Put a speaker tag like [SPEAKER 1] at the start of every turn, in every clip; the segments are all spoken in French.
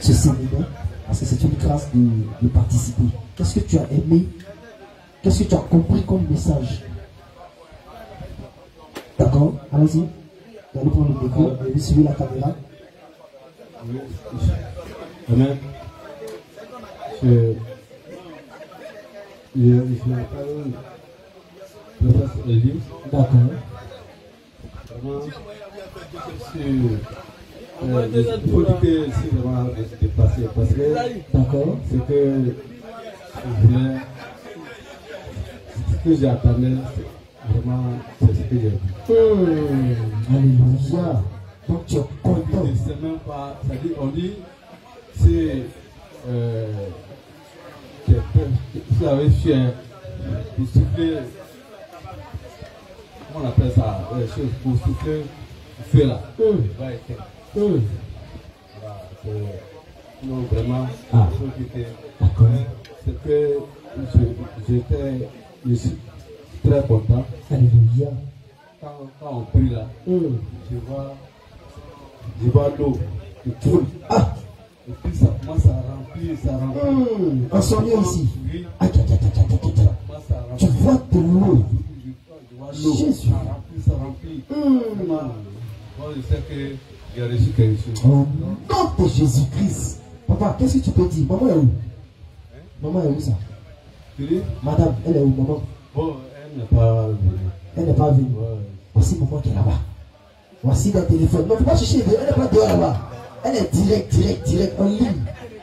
[SPEAKER 1] ce séminaire, parce que c'est une grâce de participer. Qu'est-ce que tu as aimé? Qu'est-ce que tu as compris comme message? D'accord? Allons-y. Vous allez prendre le micro et vous suivez la caméra.
[SPEAKER 2] Amen. Je m'appelle professeur Eli.
[SPEAKER 1] D'accord.
[SPEAKER 2] Vraiment, il faut dire que c'est vraiment dépassé parce que
[SPEAKER 1] D'accord.
[SPEAKER 2] c'est que je voulais, ce que j'attendais, vraiment, c'est ce que j'ai vu.
[SPEAKER 1] Alléluia. Donc tu es content.
[SPEAKER 2] C'est même pas, ça dit, on dit, c'est vous avez fier de souffler, comment on appelle ça, pour souffler le feu là. Voilà, non, vraiment, c'est que je suis très content.
[SPEAKER 1] Alléluia.
[SPEAKER 2] Quand on prie là, je vois l'eau qui coule.
[SPEAKER 1] Ah!
[SPEAKER 2] Et puis ça commence à remplir, ça remplit.
[SPEAKER 1] On s'en vient ici. Tu vois de l'eau. Jésus.
[SPEAKER 2] Ça remplit. Moi, je sais que j'ai reçu quelque chose.
[SPEAKER 1] Au nom de Jésus-Christ. Papa, qu'est-ce que tu peux dire? Maman est où? Maman est où ça? Madame, elle est où, maman?
[SPEAKER 2] Bon, elle n'est pas venue.
[SPEAKER 1] Elle n'est pas venue. Voici maman qui est là-bas. Voici le téléphone. Non, il ne faut pas chercher. Elle n'est pas dehors là-bas. Elle est direct, en ligne.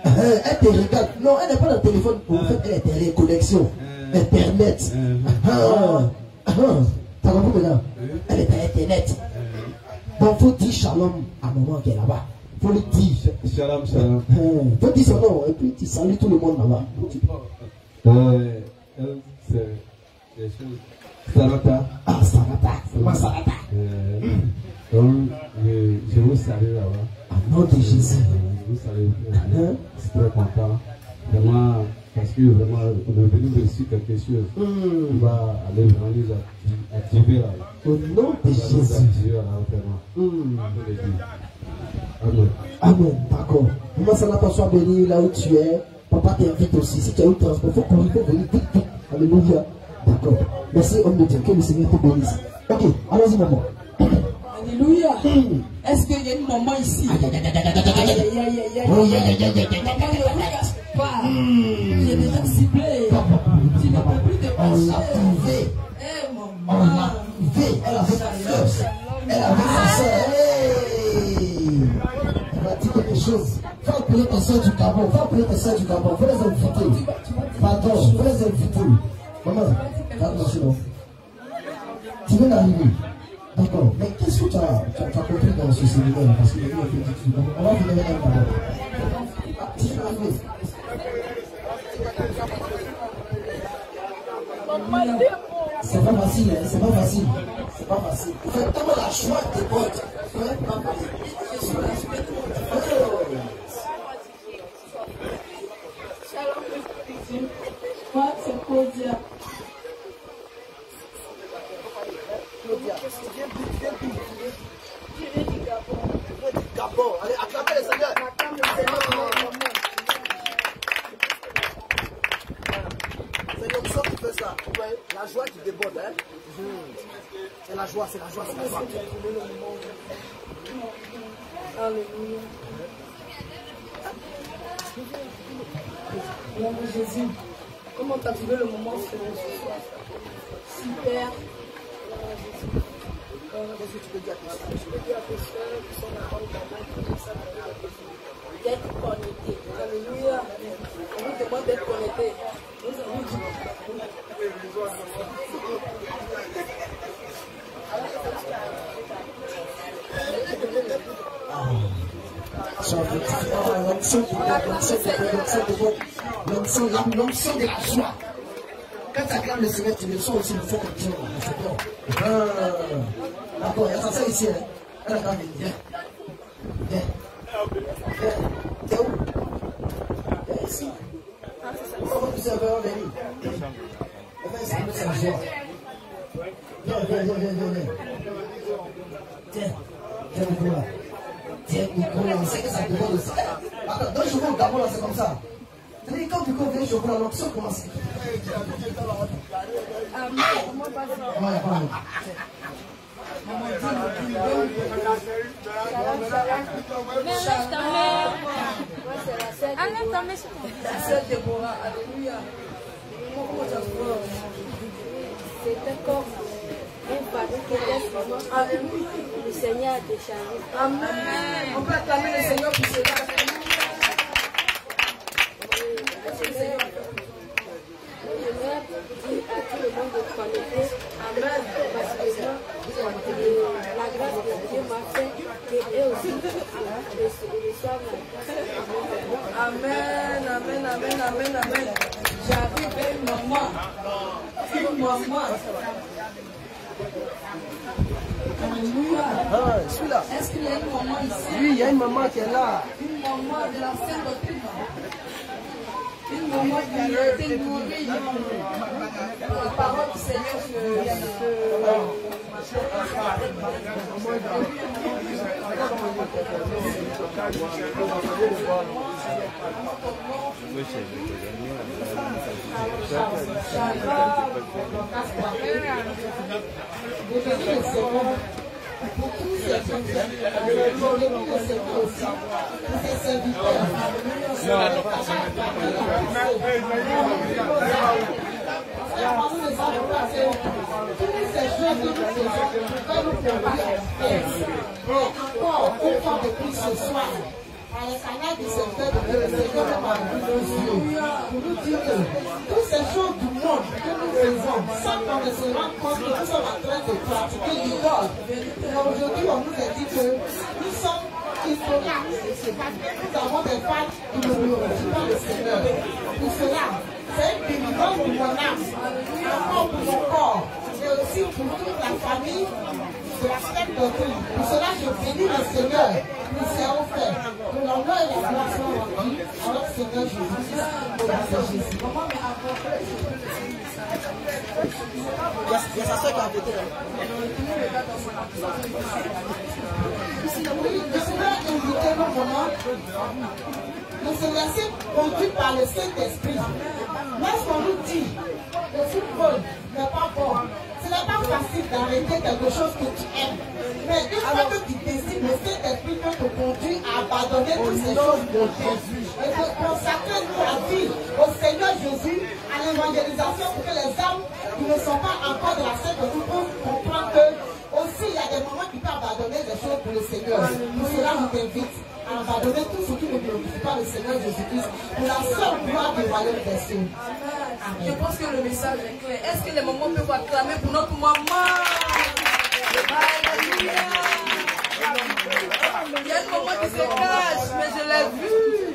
[SPEAKER 1] Elle te regarde. Non, elle n'est pas dans le téléphone. En fait, elle est derrière connexion. Internet. T'as compris maintenant? Elle est derrière Internet. Donc, il faut dire shalom à maman qui est là-bas. Il faut le dire.
[SPEAKER 2] Shalom.
[SPEAKER 1] Il faut dire son nom. Et puis, tu salues tout le monde là-bas.
[SPEAKER 2] Elle, c'est des choses. Sarata.
[SPEAKER 1] Ah, Sarata. C'est moi, Sarata.
[SPEAKER 2] Donc, je vous salue là-bas.
[SPEAKER 1] Au nom de Jésus.
[SPEAKER 2] Je vous salue. Je suis très content. Vraiment, parce que vraiment, on est venu réussir quelque chose. On va aller vraiment les activer là.
[SPEAKER 1] Au nom de Jésus.
[SPEAKER 2] Amen.
[SPEAKER 1] Amen. D'accord. Maman, ça n'a pas soit béni là où tu es. Papa t'invite aussi. Si tu as eu transport, il faut qu'on venir vite. Alléluia. D'accord. Merci, homme de Dieu. Que le Seigneur te bénisse. Ok, allons-y, maman.
[SPEAKER 3] Alléluia. Est-ce qu'il y a une maman ici? Maman, ne vous cache pas. J'ai déjà ciblé. Tu ne peux plus te cacher. Eh, maman.
[SPEAKER 1] Elle avait sa soeur. Elle avait sa soeur. Elle a dit quelque chose. Faut appeler tes soeurs du Gabon. Faut les inviter. Pardon, faut les inviter. Maman, tu veux l'arriver. D'accord. Mais qu'est-ce que tu as compris dans ce séminaire? Parce qu'il y a eu un peu de... On va finir avec un d'abord. Tu veux arriver. C'est pas facile, hein? C'est pas facile. En fait, comment la joie déborde.
[SPEAKER 3] Moi, c'est Claudia.
[SPEAKER 1] Je viens du Gabon. Allez, acclamez le Seigneur. C'est l'option qui fait ça. La joie qui déborde, hein. C'est la joie.
[SPEAKER 3] Alléluia. Nom de Jésus. Comment t'as trouvé le moment ce soir? Super.
[SPEAKER 1] Qu'est-ce que tu peux dire à tes soeurs?
[SPEAKER 3] Je peux dire à tes soeurs qui sont là-bas au Gabon, d'être connectés. Alléluia. On vous demande d'être connectés.
[SPEAKER 1] L'onction de la joie. Quand tu acclames le Seigneur, tu le sens aussi, il faut que tu le d'accord, il y a ça ici. Elle a pas mis. Viens. T'es où? Viens ici. Pourquoi vous avez venu? C'est la joie. Viens. Tiens, Nicolas. On sait que ça demande aussi. Attends, dans le chevaux au Gabon, là, c'est comme ça. C'est-à-dire, quand tu connais le chevaux, là, l'option commence.
[SPEAKER 4] C'était comme un pardon qui était vraiment le Seigneur a déchargé.
[SPEAKER 3] Amen. On peut acclamer le Seigneur pour cela.
[SPEAKER 4] J'aimerais dire à tout le monde de connecter. Amen. Parce que la grâce de Dieu m'a fait qu'eux aussi reçoivent la grâce.
[SPEAKER 3] Amen, amen, amen, amen, amen. J'arrive à une maman. Une maman. Alléluia.
[SPEAKER 1] Ah, celui-là.
[SPEAKER 3] Est-ce qu'il y a une maman ici?
[SPEAKER 1] Oui, il y a une maman qui est là.
[SPEAKER 3] Une maman de la Sainte Doctrine. Une maman qui a été nourrie par la parole du Seigneur
[SPEAKER 1] Pour tous ces serviteurs, encore au fond de plus ce soir, à la canal du secteur de le Seigneur m'a vu nos yeux pour nous dire que toutes ces choses du monde que nous faisons sans qu'on ne se rende compte que nous sommes en train de pratiquer l'idole. Mais aujourd'hui, on nous a dit que nous sommes isolés parce que nous avons des femmes qui ne glorifient pas le Seigneur. Pour cela, c'est une délivrance pour mon âme, encore pour mon corps, mais aussi pour toute la famille de la Sainte Doctrine. Pour cela, je bénis le Seigneur. Nous serons faits. Que l'honneur et la gloire soient rendus à notre Seigneur Jésus-Christ. Jésus. Il y a sa soeur qui a pété là. Oui, le Seigneur a invité nos moments. Nous se laisser conduire par le Saint-Esprit. Lorsqu'on nous dit le football n'est pas bon, ce n'est pas facile d'arrêter quelque chose que tu aimes. Mais une fois que tu décides, le Saint-Esprit peut te conduire à abandonner toutes ces choses de Dieu et de consacrer ta vie au Seigneur Jésus, à l'évangélisation, pour que les âmes qui ne sont pas encore de la Sainte Doctrine puissent comprendre que aussi il y a des moments qui peuvent abandonner des choses pour le Seigneur. Pour cela, je t'invite à abandonner tout ce qui ne glorifie pas le Seigneur Jésus-Christ pour la seule gloire du royaume des cieux.
[SPEAKER 3] Je pense que le message est clair. Est-ce que les mamans peuvent acclamer pour notre maman? Alléluia. Il y a une maman qui se cache, mais je l'ai vue.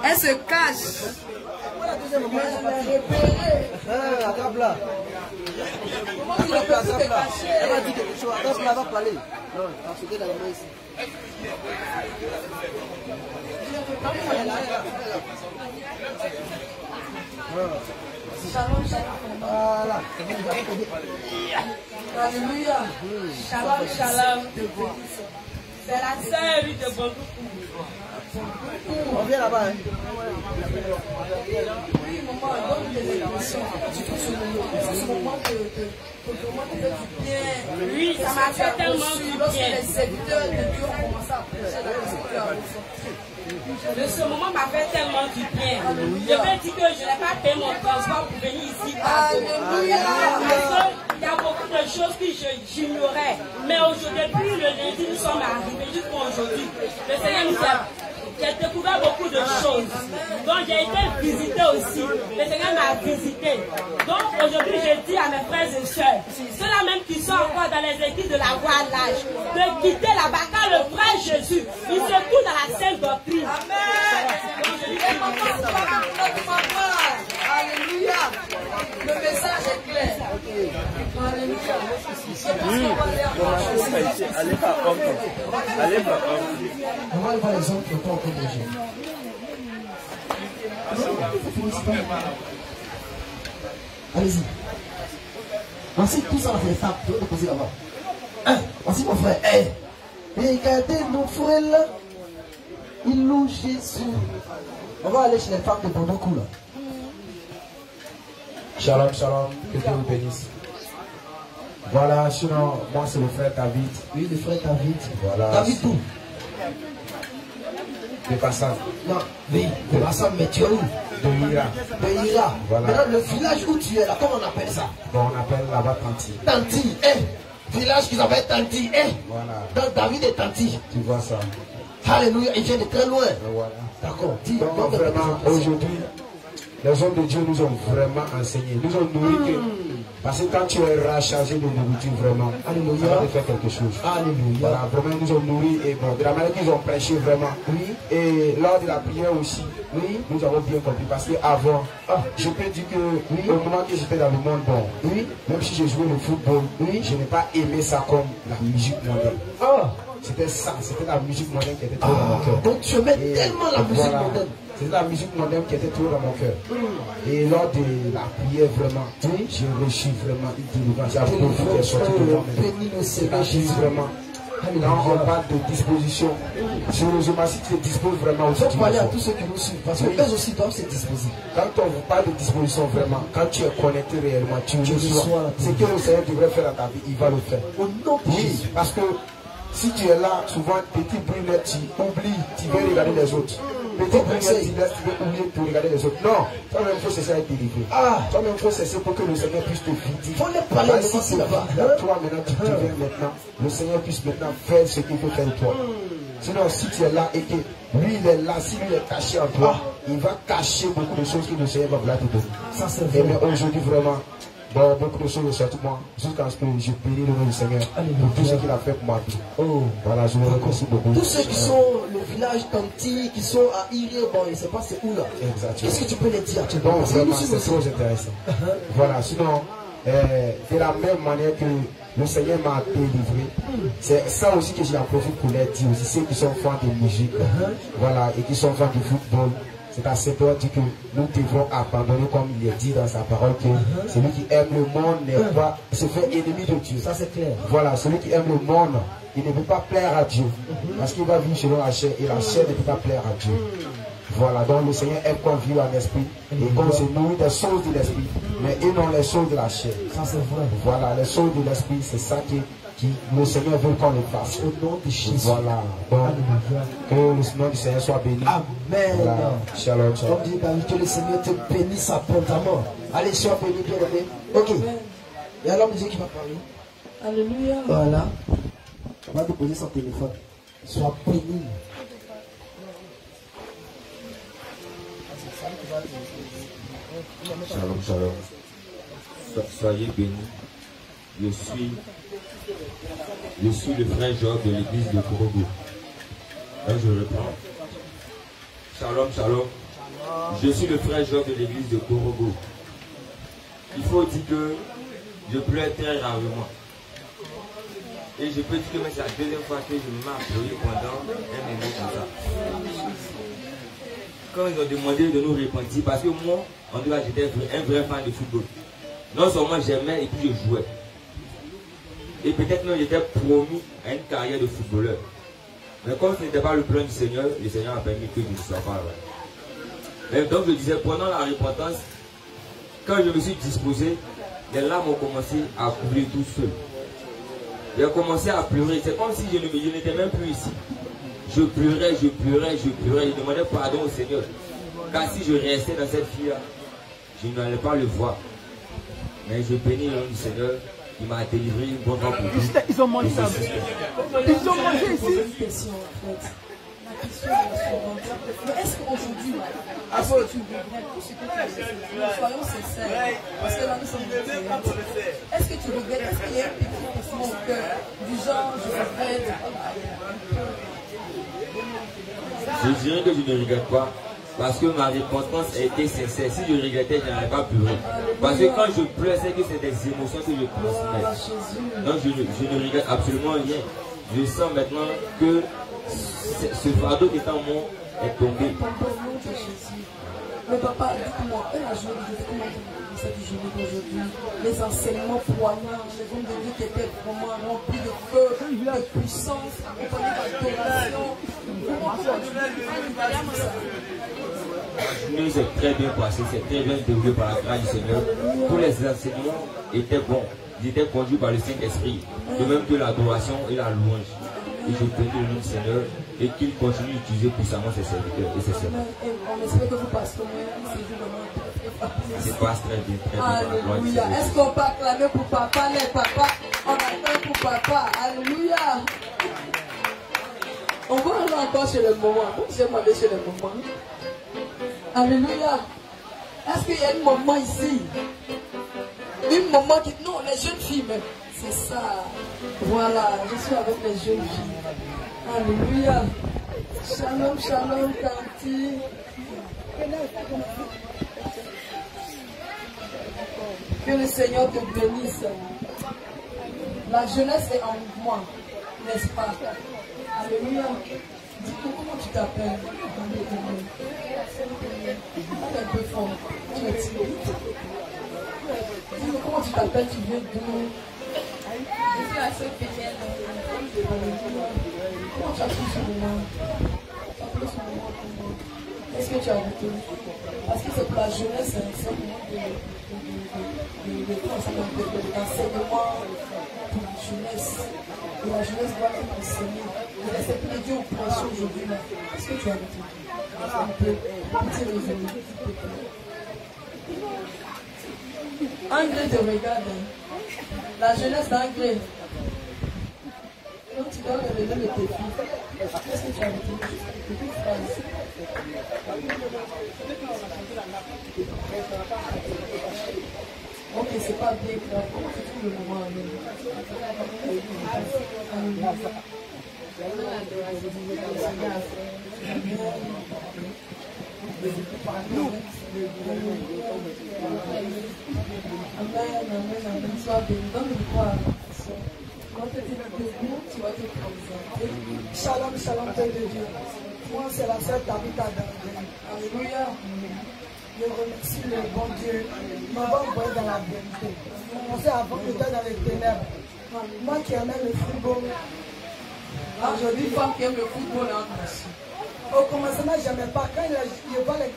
[SPEAKER 3] Elle se cache. Je l'ai repérée.
[SPEAKER 1] Attrape là.
[SPEAKER 3] Comment tu peux se cacher?
[SPEAKER 1] Elle va dire quelque chose. Attrape là, va parler. Non, elle va sauter dans les mains ici.
[SPEAKER 3] Shalom, shalom.
[SPEAKER 1] Voilà.
[SPEAKER 3] Alléluia. Shalom, shalom. C'est la sœur de Bondoukou.
[SPEAKER 1] On vient là-bas. Hein.
[SPEAKER 3] Oui, maman, donne des émotions. Ce moment te fait du bien.
[SPEAKER 5] Oui, ça m'a fait tellement du
[SPEAKER 3] Lorsque
[SPEAKER 5] bien.
[SPEAKER 3] les serviteurs de Dieu ont commencé à prêcher dans les secteurs.
[SPEAKER 5] Ce moment m'a fait tellement du bien. Je vais dire que je n'ai pas payé mon transport pour venir ici. Parce qu'il y a beaucoup de choses que j'ignorais. Mais aujourd'hui, depuis le lundi, nous sommes arrivés jusqu'à aujourd'hui. Le Seigneur nous a... J'ai découvert beaucoup de choses. Donc j'ai été visité aussi. Le Seigneur m'a visité. Donc aujourd'hui, je dis à mes frères et sœurs, ceux-là même qui sont encore dans les églises de la voie l'âge, de quitter là-bas car le frère Jésus, il se trouve dans la Sainte Doctrine.
[SPEAKER 3] Amen. Et maman, notre maman. Alléluia. Le message est clair. Alléluia.
[SPEAKER 6] Allez pas comme allez pas
[SPEAKER 1] On va voir les autres temps comme les gens. Allez-y. Voici tout ça, les femmes. Tu vas te poser là-bas. Voici mon frère. Regardez nos frères là. Ils louent Jésus. On va aller chez les femmes de Bonokou là.
[SPEAKER 7] Shalom, shalom, que Dieu vous bénisse. Voilà, sinon, moi c'est le frère David.
[SPEAKER 1] Oui, le frère David.
[SPEAKER 7] Voilà.
[SPEAKER 1] David où?
[SPEAKER 7] De Bassam.
[SPEAKER 1] Non, oui, de Bassam, mais tu es où?
[SPEAKER 7] De Ira.
[SPEAKER 1] De Ira.
[SPEAKER 7] Voilà.
[SPEAKER 1] Maintenant, le village où tu es là, comment on appelle ça?
[SPEAKER 7] Bon, on appelle là-bas Tanti.
[SPEAKER 1] Tanti, village qui s'appelle Tanti,
[SPEAKER 7] Voilà.
[SPEAKER 1] Donc David est Tanti.
[SPEAKER 7] Tu vois ça.
[SPEAKER 1] Alléluia, il vient de très loin.
[SPEAKER 7] Voilà.
[SPEAKER 1] D'accord, dis.
[SPEAKER 7] Donc vraiment, aujourd'hui, les hommes de Dieu nous ont vraiment enseigné, nous ont nourri que. Parce que quand tu es rechargé de nourriture, vraiment,
[SPEAKER 1] Alléluia,
[SPEAKER 7] ça va te faire quelque chose.
[SPEAKER 1] Alléluia.
[SPEAKER 7] Voilà, vraiment, ils nous ont nourris et bon, de la manière qu'ils ont prêché, vraiment.
[SPEAKER 1] Oui.
[SPEAKER 7] Et lors de la prière aussi,
[SPEAKER 1] oui,
[SPEAKER 7] nous avons bien compris. Parce qu'avant, je peux dire que oui, au moment que j'étais dans le monde, bon, oui, même si je jouais le football, oui, je n'ai pas aimé ça comme la musique mondaine. C'était ça, c'était la musique mondaine qui était trop dans mon cœur.
[SPEAKER 1] Donc tu aimais tellement la musique mondaine.
[SPEAKER 7] C'était la musique mondaine qui était trop dans mon cœur. Et lors de la prière, vraiment, j'ai reçu vraiment une délivrance. Il y a beaucoup qui est sorti de moi. Vraiment. Quand on parle de disposition, sérieusement, si tu te disposes vraiment aussi.
[SPEAKER 1] Il faut parler à tous ceux qui nous suivent, parce qu'eux aussi doivent se disposer.
[SPEAKER 7] Quand on vous parle de disposition, vraiment, quand tu es connecté réellement, tu reçois. Ce que le Seigneur devrait faire dans ta vie, il va le faire. Oui, parce que si tu es là, souvent, petit brûleur, tu oublies, tu veux regarder les autres. Petit brûleur, tu veux oublier pour regarder les autres. Non, toi-même, il faut cesser à être délivré. Toi-même, il faut cesser pour que le Seigneur puisse te vider.
[SPEAKER 1] Il faut les parler de
[SPEAKER 7] si là-bas. Toi, maintenant, tu deviens maintenant, le Seigneur puisse maintenant faire ce qu'il veut faire de toi. Sinon, si tu es là et que lui, il est là, si lui est caché en toi, il va cacher beaucoup de choses que le Seigneur va vouloir te donner.
[SPEAKER 1] Ça, c'est vrai.
[SPEAKER 7] Mais aujourd'hui, vraiment, bon, beaucoup de choses sortent moi, jusqu'à ce que je bénis le nom du Seigneur pour tout ce qu'il a fait pour ma vie. Voilà, je vous remercie beaucoup.
[SPEAKER 1] Tous ceux qui sont le village Tanti, qui sont à Iré, bon, je ne sais pas c'est où là.
[SPEAKER 7] Exactement.
[SPEAKER 1] Qu'est-ce que tu peux les dire?
[SPEAKER 7] Bon, vraiment, c'est trop intéressant. Voilà, sinon, de la même manière que le Seigneur m'a délivré, c'est ça aussi que j'en profite pour les dire aussi, ceux qui sont fans de musique, voilà, et qui sont fans de football. C'est à cette heure que nous devons abandonner, comme il est dit dans sa parole, que celui qui aime le monde n'est pas, se fait ennemi de Dieu.
[SPEAKER 1] Ça c'est clair.
[SPEAKER 7] Voilà, celui qui aime le monde, il ne peut pas plaire à Dieu. Parce qu'il va vivre selon la chair et la chair ne peut pas plaire à Dieu. Voilà, donc le Seigneur aime qu'on vive en esprit et qu'on se nourrit des choses de l'esprit, mais et non les choses de la chair.
[SPEAKER 1] Ça c'est vrai.
[SPEAKER 7] Voilà, les choses de l'esprit, c'est ça qui le Seigneur veut qu'on le fasse.
[SPEAKER 1] Au nom de Jésus.
[SPEAKER 7] Voilà. Donc, que le nom du Seigneur soit béni.
[SPEAKER 1] Amen.
[SPEAKER 7] Voilà. Shalom, shalom.
[SPEAKER 1] Comme dit David, que le Seigneur te bénisse abondamment. Allez, sois béni, bien aimé. Ok. Il y a l'homme de Dieu qui va parler.
[SPEAKER 3] Alléluia.
[SPEAKER 1] Voilà. On va déposer son téléphone. Sois béni.
[SPEAKER 8] Shalom, shalom. Soyez bénis. Je suis le frère Job de l'église de Korogo. Là, je reprends. Shalom, shalom. Je suis le frère Job de l'église de Korogo. Il faut dire que je pleure très rarement. Et je peux dire que c'est la deuxième fois que je me mets à pleurer pendant un moment comme ça. Quand ils ont demandé de nous repentir, parce que moi, en tout cas, j'étais un vrai fan de football. Non seulement j'aimais et puis je jouais. Et peut-être même j'étais promis à une carrière de footballeur. Mais comme ce n'était pas le plan du Seigneur, le Seigneur a permis que je ne sois pas là. Et donc je disais, pendant la repentance, quand je me suis disposé, les larmes ont commencé à couler tout seul. J'ai commencé à pleurer. C'est comme si je n'étais même plus ici. Je pleurais, je demandais pardon au Seigneur. Car si je restais dans cette vie-là, je n'allais pas le voir. Mais je bénis le nom du Seigneur. Il m'a délivré une bonne fois pour tout.
[SPEAKER 9] Ils ont mangé ça. Ils ont mangé ici.
[SPEAKER 3] Une question en fait. La question est la suivante. Mais est-ce qu'aujourd'hui, est-ce que tu regrettes tout ce que tu as fait? Soyons sincères. Parce que là, nous sommes des. Est-ce que tu regrettes? Est-ce qu'il y a un petit question au cœur du genre, je regrette?
[SPEAKER 8] Je dirais que je ne regrette pas. Parce que ma repentance a été sincère. Si je regrettais, je n'aurais pas pleuré. Parce que quand je pleure, c'est que c'est des émotions que je transmets. Donc je ne regrette absolument rien. Je sens maintenant que ce fardeau qui est en moi est tombé.
[SPEAKER 3] Mais papa, dis-moi, elle a joué le jeu, comment de cette journée d'aujourd'hui. Les enseignements poignants, les hommes de Dieu qui étaient vraiment remplis de feu, de puissance, accompagnés d'adoration.
[SPEAKER 8] La journée s'est très bien passée, c'est très bien déroulé par la grâce du Seigneur. Tous les enseignements étaient bons, ils étaient conduits par le Saint-Esprit, de même que l'adoration et la louange. Et je bénis le nom du Seigneur et qu'il continue d'utiliser puissamment ses serviteurs et ses sœurs.
[SPEAKER 3] On espère que vous passez
[SPEAKER 8] Ça se passe très bien, très bien.
[SPEAKER 3] Alléluia. Est-ce qu'on peut acclamer pour papa, les papas? On acclame pour papa. Alléluia. On va aller encore chez le maman. J'ai demandé chez le maman. Alléluia. Est-ce qu'il y a une maman ici? Une maman qui... Non, les jeunes filles même. C'est ça. Voilà, je suis avec les jeunes filles. Alléluia. Shalom, shalom, Kanti. Que le Seigneur te bénisse. La jeunesse est en mouvement, n'est-ce pas? Alléluia. Dis-moi comment tu t'appelles. Parle un peu fort. Tu es timide. Dis-moi comment tu t'appelles, tu viens d'où? Je suis la seule pénienne. Comment tu as pris ce moment? Tu as pris ce moment comment? Qu'est-ce que tu as goûté? Parce que c'est pour la jeunesse, c'est un moment d'enseignement pour la jeunesse. Et la jeunesse doit être enseignée. Et c'est plus de Dieu au pression aujourd'hui. Qu'est-ce que tu as goûté? Un peu, petit résumé. Anglais te regarde. La jeunesse d'Anglais. Quand tu dois relever le défi, qu'est-ce que tu as goûté? Une phrase. Ok, c'est pas bien grave. Comment tu trouves le moment même? Amen. Sois béni. Donne-le quoi? Quand tu es debout, tu vas te présenter. Shalom, shalom, Père de Dieu. Moi, c'est la sœur Tabitha d'Anglais. Alléluia. Je remercie le bon Dieu de m'avoir envoyé dans la vérité. On sait avant que j'étais dans les ténèbres. Moi qui aimais le football. Aujourd'hui, femme qui aime le football en Russie. Au commencement, je n'aimais pas. Quand je vois les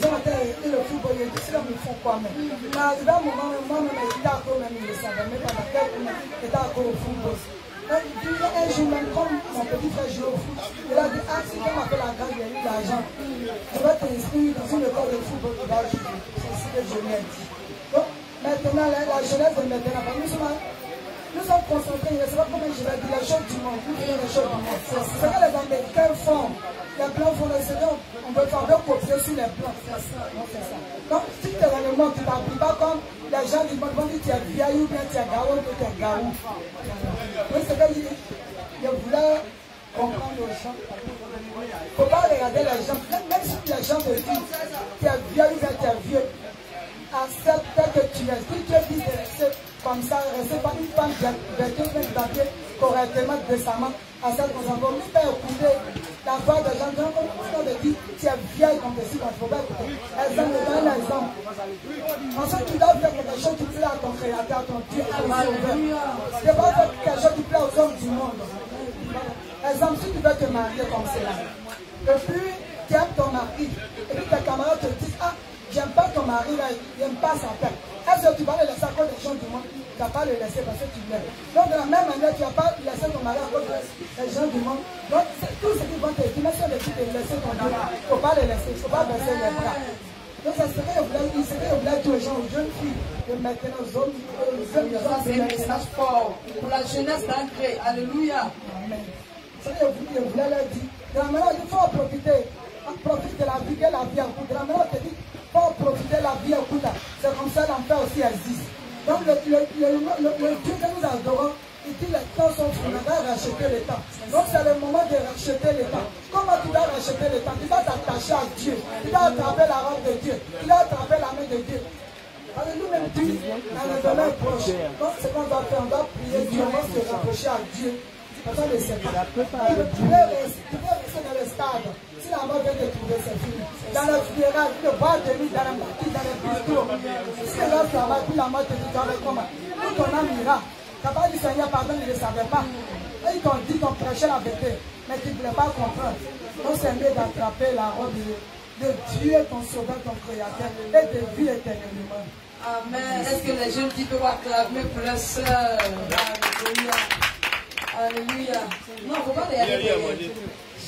[SPEAKER 3] gens et le football, je dis, là, ils font quoi même? Mais arrivé à un moment, moi-même, j'étais à cause même, je ne savais même pas dans quel moment j'étais à cause au football. Un jour même, comme mon petit frère jouait au foot, il a dit, ah, si tu m'as fait la grâce, il y a eu l'argent. Je vais t'inscrire dans une école de football qui va jouer. C'est ce que je lui ai dit. Donc, maintenant, la jeunesse de maintenant, nous sommes concentrés, je ne sais pas comment je vais dire, les choses du monde. Nous faisons les choses du monde. C'est ce que les Américains font. Les Blancs font le Seigneur. On veut faire deux copier sur les Blancs. C'est ça. Donc, si tu es dans le monde, tu ne t'appuies pas comme les gens du monde vont dire tu es vieille ou bien tu es garou ou tu es garou. Oui, c'est que je voulais comprendre les gens. Il ne faut pas regarder les gens. Même si les gens te disent tu es vieille ou bien tu es vieux, accepte que tu es. Si tu es dit de rester comme ça, rester pas une femme d'habiller correctement, décemment, à cette qu'on s'en va. Mais pas écouter la voix des gens. Donc, on te dit tu es vieille comme ceci, il ne faut pas écouter. Exemple, donne un exemple. Ensuite, tu dois faire quelque chose qui plaît à ton créateur, à ton Dieu, à ton sauveur. Tu ne peux pas faire quelque chose qui plaît aux hommes du monde. Exemple, si tu veux te marier comme cela, et puis tu aimes ton mari, et puis tes camarades te disent, ah, j'aime pas ton mari, là, il n'aime pas sa tête. Est-ce que tu vas le laisser à cause des gens du monde? Tu ne vas pas le laisser parce que tu l'aimes. Donc, de la même manière, tu ne vas pas laisser ton mari à cause des gens du monde. Donc, tout ce qu'ils vont te dire, même si on te dit de laisser ton Dieu, il ne faut pas le laisser, il ne faut pas baisser les bras. Donc, c'est ce que je voulais dire aux gens, aux jeunes filles, de maintenant aux hommes. C'est un message fort pour la jeunesse d'Anglais. Alléluia. Amen. C'est ce que je voulais leur dire. De la manière, il faut profiter. Profite de la vie, que la vie a coûté. De la manière, on te dit, il faut profiter de la vie à coûté. C'est comme ça l'enfer aussi existe. Donc, le Dieu que nous adorons, il dit les temps sont fous, on va racheter les temps. Donc, c'est le moment de racheter les temps. Comment tu dois racheter les temps? Tu dois t'attacher à Dieu. Tu dois attraper la robe de Dieu. Tu dois attraper la main de Dieu. Alors, nous-mêmes, Dieu, dans le domaine proche. Donc, ce qu'on doit faire, on doit prier Dieu, on va se rapprocher à Dieu. Personne ne sait pas. Tu peux rester dans le stade. Si la mort vient de trouver, c'est fini. Dans le funérail,
[SPEAKER 10] regarde, le bois de nuit dans les bistrots. C'est là ça va, puis la mort te dit, tu avais comment? Tout ton âme ira. Tu n'as pas dit, Seigneur, pardon, il ne le savait pas. Et ils t'ont dit qu'on prêchait la vérité, mais tu ne voulais pas comprendre. Donc c'est mieux d'attraper la robe de Dieu, ton sauveur, ton créateur, et de vivre éternellement.
[SPEAKER 3] Amen. Est-ce que les jeunes filles peuvent acclamer pour leur soeur? Alléluia. Alléluia. Non, il ne faut pas regarder.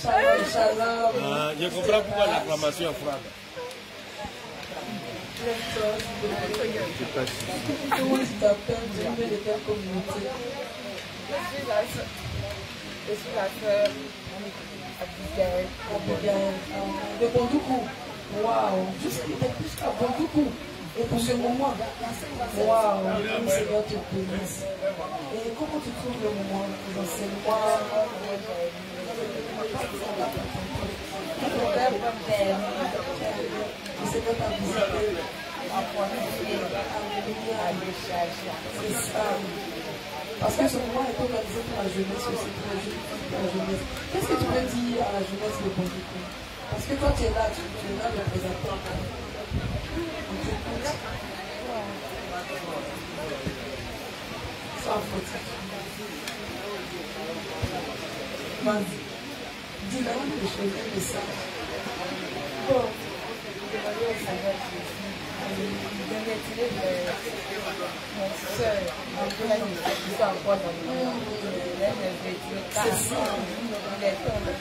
[SPEAKER 3] Shalom, shalom.
[SPEAKER 11] Je comprends pourquoi l'acclamation frappe.
[SPEAKER 3] Comment tu t'appelles? Tu viens de quelle communauté?
[SPEAKER 12] Je suis la sœur
[SPEAKER 3] Abigail. De Bondoukou. Waouh. Jusqu'à Bondoukou. Et pour ce moment, waouh, le Seigneur te bénisse. Et comment tu trouves le moment des enseignements? Le Seigneur t'a visité. C'est ça. Parce que ce moment est organisé pour la jeunesse aussi, pour la jeunesse. Qu'est-ce que tu peux dire à la jeunesse de Bondoukou? Parce que quand tu es là, tu es là de représenter encore. Sans faute. Vas-y. Dis-leur une chose, un message.
[SPEAKER 12] Bon, je demandais au Seigneur de retirer mon soeur, mon frère qui sont encore dans le monde. C'est ça. Il est temps de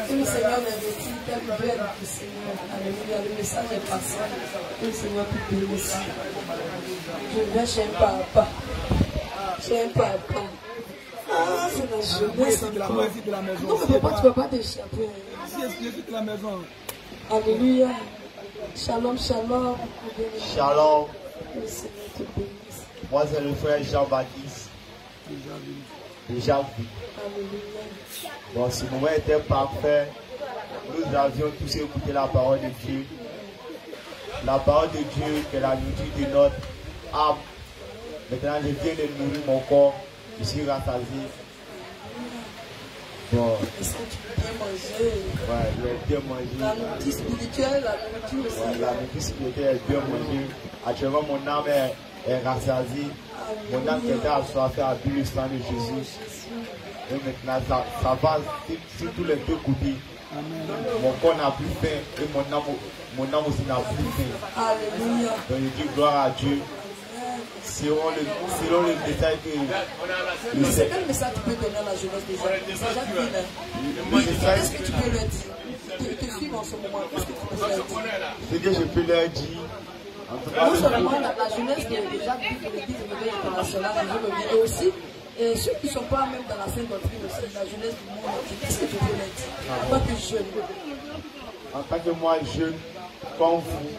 [SPEAKER 3] Que le Seigneur m'investit tel que Dieu est le Seigneur. Alléluia. Le message est passé. Que le Seigneur te bénisse. Je viens chez un papa. Chez un papa. Ah, c'est la jeunesse. Non, mais papa, tu ne peux pas t'échapper.
[SPEAKER 11] Si, je suis de la maison.
[SPEAKER 3] Alléluia. Shalom, shalom.
[SPEAKER 13] Shalom.
[SPEAKER 3] Que le Seigneur te bénisse.
[SPEAKER 13] Moi, c'est le frère Jean-Baptiste. Déjà vu.
[SPEAKER 3] Alléluia.
[SPEAKER 13] Bon, ce moment était parfait. Nous avions tous écouté la parole de Dieu. La parole de Dieu qui est la nourriture de notre âme. Maintenant, je viens de nourrir mon corps. Je suis rassasié. Bon.
[SPEAKER 3] Est-ce que tu peux bien manger?
[SPEAKER 13] Ouais, je vais bien manger.
[SPEAKER 3] La nourriture spirituelle, la nourriture aussi.
[SPEAKER 13] Ouais, la nourriture spirituelle est bien mangée. Actuellement, mon âme est rassasiée. Mon âme qui était assoiffée a bu le sang de Jésus. Et maintenant, ça va sur tous les deux côtés. Mon corps n'a plus faim et mon âme aussi n'a plus faim.
[SPEAKER 3] Alléluia.
[SPEAKER 13] Donc je dis gloire à Dieu. Selon le détail que le
[SPEAKER 3] c'est quel message tu peux donner à la jeunesse des gens? Qu'est-ce que tu peux leur dire? Te suivre en ce moment. Qu'est-ce que tu peux leur dire?
[SPEAKER 13] Ce que je peux leur dire, en tout cas,
[SPEAKER 3] non seulement la jeunesse qui est déjà vue pour l'église réveil internationale, et aussi ceux qui ne sont pas même dans la sainte doctrine aussi, la jeunesse du monde entier. Qu'est-ce que tu peux leur dire en tant que jeune?
[SPEAKER 13] En tant que moi jeune, comme vous,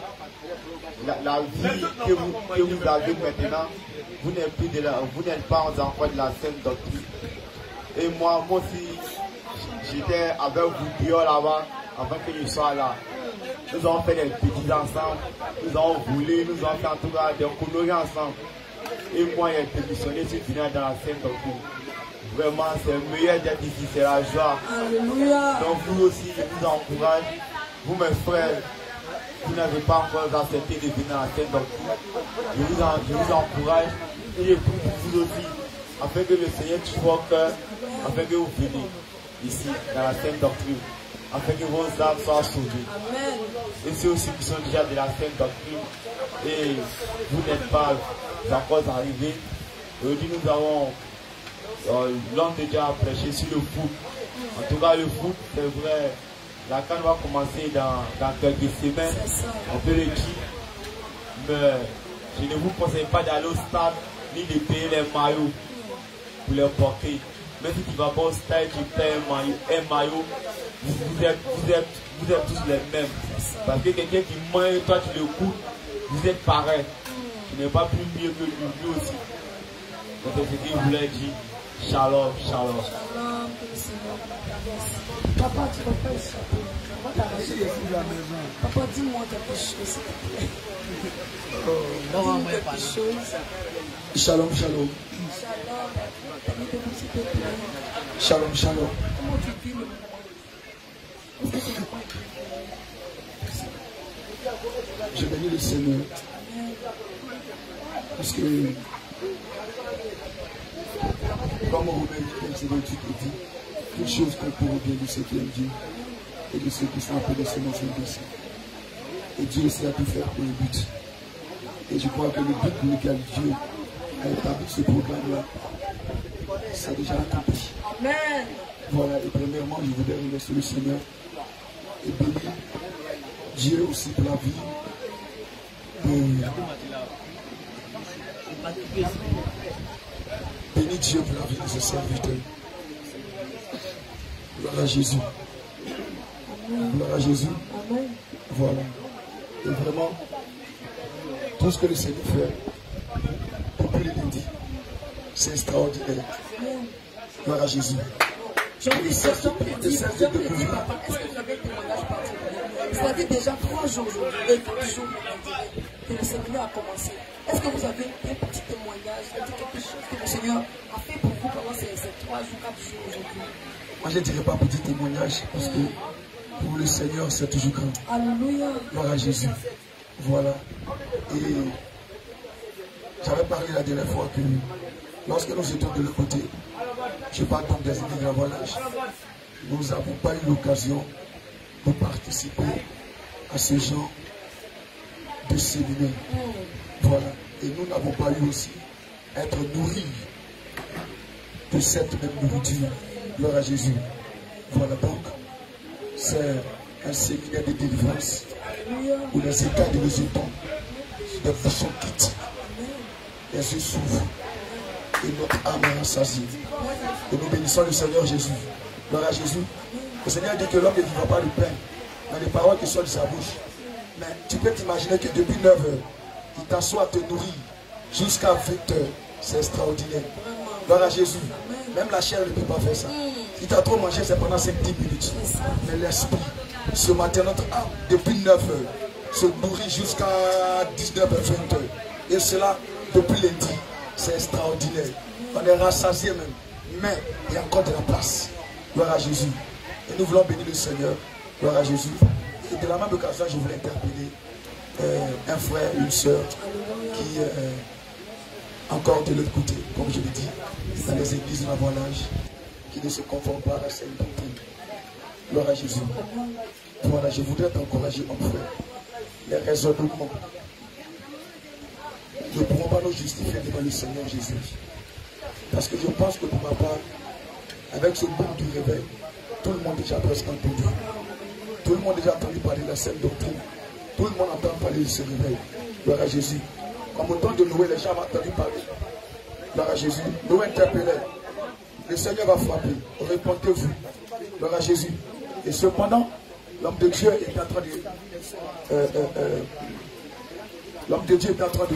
[SPEAKER 13] la vie que vous avez maintenant, vous n'êtes pas encore de la sainte doctrine. Et moi aussi, j'étais avec vous dehors là-bas avant que je sois là. Nous avons fait des petits ensemble, nous avons volé, nous avons fait en tout cas des conneries ensemble. Et moi, j'ai démissionné, je suis venu dans la sainte doctrine. Vraiment, c'est le meilleur d'être ici, c'est la joie.
[SPEAKER 3] Alléluia.
[SPEAKER 13] Donc vous aussi, je vous encourage, vous mes frères, vous n'avez pas encore accepté de venir à la sainte doctrine. Je vous encourage et je prie pour vous aussi, afin que le Seigneur touche vos cœurs, afin que vous veniez ici, dans la sainte doctrine, afin que vos âmes soient sauvées.
[SPEAKER 3] Amen.
[SPEAKER 13] Et ceux aussi qui sont déjà de la sainte doctrine, et vous n'êtes pas encore arrivés. Aujourd'hui, nous avons l'homme déjà prêché sur le foot. En tout cas, le foot, c'est vrai. La CAN va commencer dans quelques semaines, on peut le dire. Mais je ne vous conseille pas d'aller au stade ni de payer les maillots pour les porter. Même si tu vas pas au stade, tu payes un maillot, vous êtes tous les mêmes. Parce que quelqu'un qui mange, toi tu le coupes, vous êtes pareil. Tu n'es pas plus mieux que lui aussi. Donc c'est ce qu'il voulait dire. Shalom, shalom.
[SPEAKER 3] Shalom, que le Seigneur t'accorde. Papa, tu ne vas pas échapper. Papa, dis-moi quelque chose, s'il te plaît. Dis-moi quelque chose.
[SPEAKER 1] Shalom, shalom.
[SPEAKER 3] Shalom. S'il te plaît.
[SPEAKER 1] Shalom, shalom.
[SPEAKER 3] Comment tu vis le moment?
[SPEAKER 1] Je bénis le Seigneur. Parce que, comme on remet le Seigneur, tu te dis, toute chose qu'on peut bien de ceux qui aiment Dieu et de ceux qui sont appelés selon son dessein. Et Dieu aussi a pu faire pour le but. Et je crois que le but pour lequel Dieu a établi ce programme-là, c'est déjà accompli.
[SPEAKER 3] Amen.
[SPEAKER 1] Voilà, et premièrement, je voudrais remercier le Seigneur et bénir Dieu aussi pour la vie. Bénis Dieu pour la vie de ses serviteurs. Gloire à Jésus. Gloire à Jésus. Voilà. Et vraiment, tout ce que le Seigneur fait depuis le lundi, c'est extraordinaire. Gloire à Jésus.
[SPEAKER 3] J'ai envie de dire, est-ce que vous avez un témoignage particulier? C'est-à-dire déjà 3 jours aujourd'hui et 4 jours que le Seigneur a commencé. Est-ce que vous avez un petit témoignage, quelque chose que le Seigneur a fait pour vous pendant ces 3 jours, 4 jours aujourd'hui?
[SPEAKER 1] Moi, je ne dirais pas petit témoignage parce que pour le Seigneur, c'est toujours grand.
[SPEAKER 3] Alléluia.
[SPEAKER 1] Gloire à Jésus. Voilà. Et j'avais parlé la dernière fois que lorsque nous étions de l'autre côté, je parle donc des églises d'Avalage, nous n'avons pas eu l'occasion de participer à ce genre de séminaire. Voilà. Et nous n'avons pas eu aussi à être nourris de cette même nourriture. Gloire à Jésus. Voilà donc, c'est un séminaire de délivrance où les états de résultats, les bouchons quittent, les yeux s'ouvrent et notre âme est rassasiée. Et nous bénissons le Seigneur Jésus. Gloire à Jésus. Le Seigneur dit que l'homme ne vivra pas du pain, mais les paroles qui sortent de sa bouche. Mais tu peux t'imaginer que depuis 9 heures, il t'assoit à te nourrir jusqu'à 20 heures. C'est extraordinaire. Gloire à Jésus. Même la chair ne peut pas faire ça. Si tu as trop mangé, c'est pendant 5-10 minutes. Mais l'esprit, ce matin, notre âme, depuis 9 heures, se nourrit jusqu'à 19h, 20h. Et cela, depuis lundi, c'est extraordinaire. On est rassasié même. Mais il y a encore de la place. Gloire à Jésus. Et nous voulons bénir le Seigneur. Gloire à Jésus. Et de la même occasion, je voulais interpeller un frère, une soeur qui encore de l'autre côté, comme je l'ai dit, dans les églises de l'Avalage, qui ne se conforment pas à la sainte doctrine. Gloire à Jésus. Voilà, je voudrais t'encourager, mon frère. Les raisonnements ne pourront pas nous justifier devant le Seigneur Jésus. Parce que je pense que pour ma part, avec ce bout du réveil, tout le monde déjà presque entendu. Tout le monde déjà entendu parler de la sainte doctrine. Tout le monde entend parler de ce réveil. Gloire à Jésus. Comme au temps de Noé, les gens ont entendu parler. Gloire à Jésus. Noé interpellait. Le Seigneur va frapper. Répondez-vous. Gloire à Jésus. Et cependant, l'homme de Dieu est en train de... l'homme de Dieu est en train de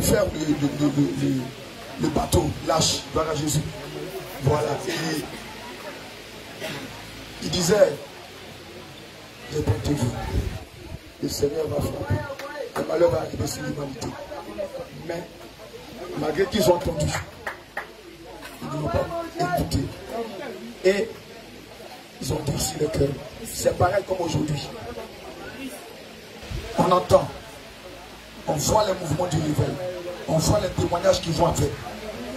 [SPEAKER 1] faire le bateau lâche. Gloire à Jésus. Voilà. Et il disait, répondez-vous. Le Seigneur va frapper. Le malheur va arriver sur l'humanité. Mais, malgré qu'ils ont entendu, ils ne l'ont pas écouté. Et ils ont durci le cœur. C'est pareil comme aujourd'hui. On entend, on voit les mouvements du réveil, on voit les témoignages qui vont avec,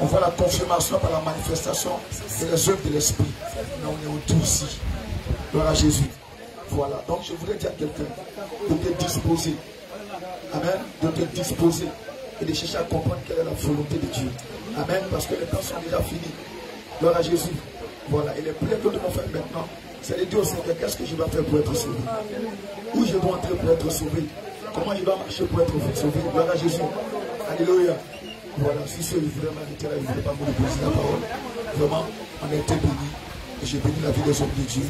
[SPEAKER 1] on voit la confirmation par la manifestation et les œuvres de l'esprit. Mais on est endurci. Gloire à Jésus. Voilà. Donc je voudrais dire à quelqu'un de te disposer. Amen. De te disposer et de chercher à comprendre quelle est la volonté de Dieu. Amen. Parce que les temps sont déjà finis. Gloire à Jésus. Voilà. Et les prières que nous devons faire maintenant, c'est de dire au Seigneur, qu'est-ce que je dois faire pour être sauvé? Où je dois entrer pour être sauvé? Comment je dois marcher pour être sauvé? Gloire à Jésus. Alléluia. Voilà. Si ceux qui voudraient m'arrêter là, ils ne voulaient pas me poser la parole. Vraiment, on a été bénis. Et je bénis la vie des hommes de Dieu.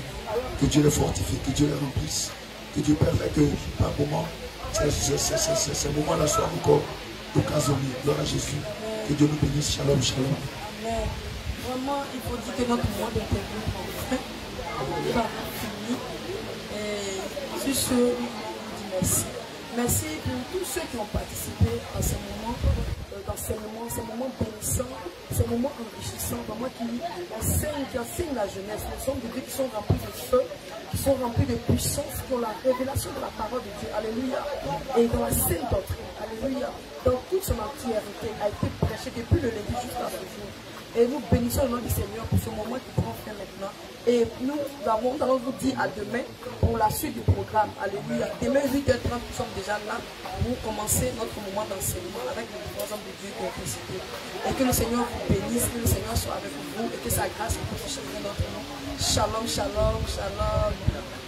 [SPEAKER 1] Que Dieu les fortifie, que Dieu les remplisse. Que Dieu permet que par moment, ces moments-là soient encore occasionnés. Gloire à Jésus. Que Dieu nous bénisse. Shalom, shalom.
[SPEAKER 3] Amen. Vraiment, il faut dire que notre mois d'interview va finir. Et sur ce, nous disons merci. Merci pour tous ceux qui ont participé à ce moment, dans ces moments bénissants, ces
[SPEAKER 14] moment enrichissant, vraiment qui enseigne la jeunesse. Les hommes de Dieu qui sont remplis de feu, qui sont remplis de puissance, qui ont la révélation de la parole de Dieu. Alléluia. Et dans la sainte doctrine. Alléluia. Dans toute son entièreté a été prêché depuis le lundi jusqu'à ce jour. Et nous bénissons le nom du Seigneur pour ce moment qui prend fin maintenant. Et nous allons vous dire à demain pour la suite du programme. Alléluia. Demain 8h30, nous sommes déjà là pour commencer notre moment d'enseignement avec les trois hommes de Dieu qui ont précédé. Et que le Seigneur vous bénisse, que le Seigneur soit avec vous et que sa grâce puisse changer notre nom. Shalom, shalom, shalom.